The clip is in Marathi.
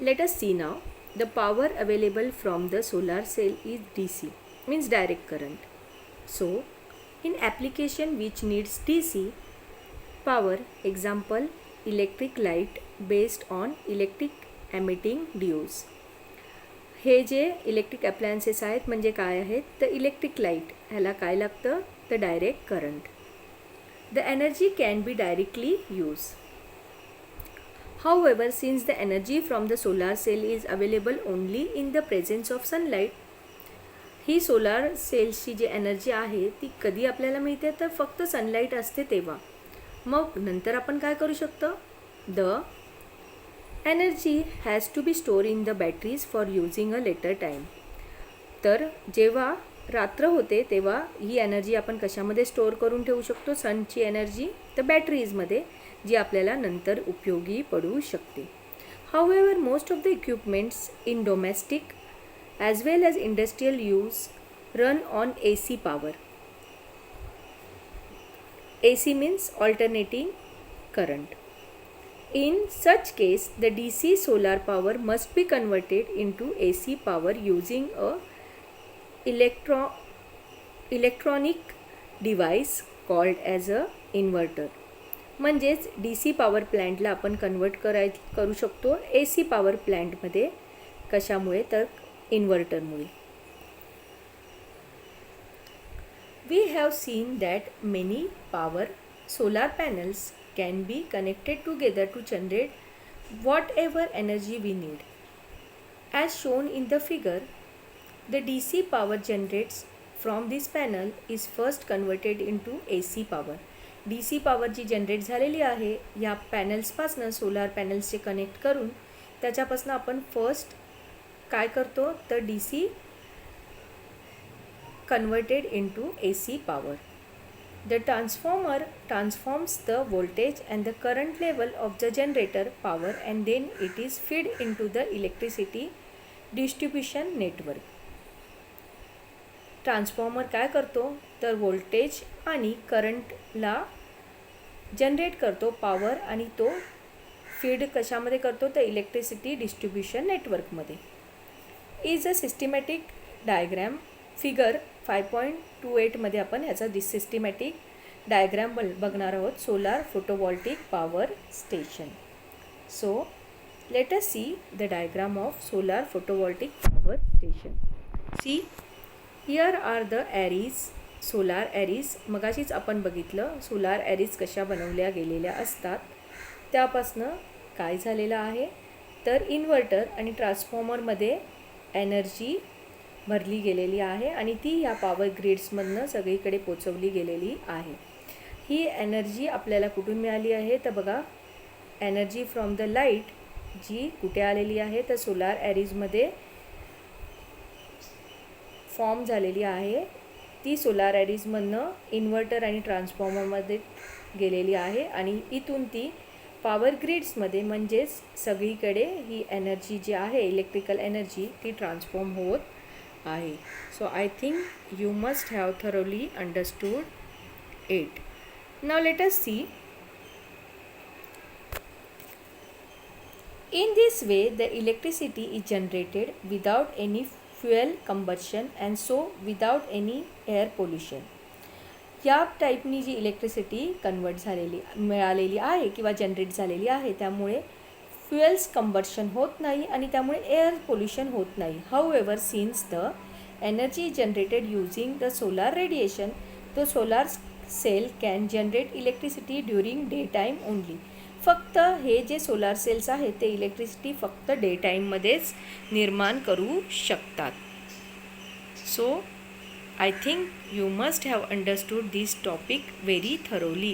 Let us see now. The power available from the solar cell is DC, means direct current. So in application which needs DC power, example electric light based on electric emitting diodes. हे जे इलेक्ट्रिक अप्लायन्सेस आहेत म्हणजे काय आहेत, तर इलेक्ट्रिक लाईट ह्याला काय लागतं, तर direct current. The energy can be directly use. However, since the energy from the solar cell is available only in the presence of sunlight, he solar सेलची जी एनर्जी आहे ती कधी आपल्याला मिळते, तर फक्त सनलाईट असते तेव्हा. मग नंतर आपण काय करू शकतो, the energy has to be store in the batteries for using a later time. तर जेव्हा रात्र होते तेव्हा ही एनर्जी आपण कशामध्ये स्टोर करून ठेवू शकतो, सनची एनर्जी, तर बॅटरीजमध्ये, जी आपल्याला नंतर उपयोगी पडू शकते. However, most of the equipments in domestic as well as industrial use run on AC power. AC means alternating current. In such case, the DC solar power must be converted into AC power using a electronic device called as a inverter. म्हणजेच DC पॉवर प्लॅन्टला आपण कन्वर्ट करू शकतो AC पॉवर प्लॅन्टमध्ये. कशामुळे, तर इन्व्हर्टरमुळे. We have seen that many power solar panels can be connected together to generate whatever energy we need. As shown in the figure, the DC power generates from this panel is first converted into AC power. DC power जी जनरेट झालेली आहे या पॅनल्सपासनं, सोलार पॅनल्सचे कनेक्ट करून त्याच्यापासनं आपण फर्स्ट काय करतो, तर DC converted into AC power. The transformer transforms the voltage and the current level of the generator power and then it is fed into the electricity distribution network. Transformer काय करतो, तर व्होल्टेज आणि करंटला जनरेट करतो पॉवर, आणि तो फीड कशामध्ये करतो, तर इलेक्ट्रिसिटी डिस्ट्रीब्युशन नेटवर्कमध्ये. Is a systematic diagram. Figure 5.28मध्ये आपण ह्याचा सिस्टमॅटिक डायग्रॅम बघणार आहोत. Solar photovoltaic power station. So let us see the diagram of solar photovoltaic power station. See here are the arrays, solar arrays. मगाशीच आपण बघितलं सोलार ॲरीज कशा बनवल्या गेलेल्या असतात. त्यापासनं काय झालेलं आहे, तर इन्व्हर्टर आणि ट्रान्सफॉर्मरमध्ये एनर्जी भरली गेलेली आहे आणि ती ह्या पॉवर ग्रिड्समधनं सगळीकडे पोचवली गेलेली आहे. ही एनर्जी आपल्याला कुठून मिळाली आहे, तर बघा, एनर्जी फ्रॉम द लाईट जी कुठे आलेली आहे, तर सोलार ॲरीजमध्ये फॉर्म झालेली आहे. ती सोलार ॲरीजमधनं इन्व्हर्टर आणि ट्रान्सफॉर्मरमध्ये गेलेली आहे आणि इथून ती पॉवर ग्रिड्समध्ये, म्हणजेच सगळीकडे ही एनर्जी जी आहे, इलेक्ट्रिकल एनर्जी, ती ट्रान्सफॉर्म होत आहे. So I think you must have thoroughly understood it. Now let us see. In this way, the electricity is generated without any fuel combustion and so without any air pollution. या टाईपनी जी इलेक्ट्रिसिटी मिळालेली आहे किंवा जनरेट झालेली आहे, त्यामुळे फ्युएल्स कंबर्शन होत नाही आणि त्यामुळे एअर पोल्युशन होत नाही. However, since the energy generated using the solar radiation, the solar cell can generate electricity during day time only. फक्त हे जे सोलार सेल्स आहेत ते इलेक्ट्रिसिटी फक्त डे टाईममध्येच निर्माण करू शकतात. So I think you must have understood this topic very thoroughly.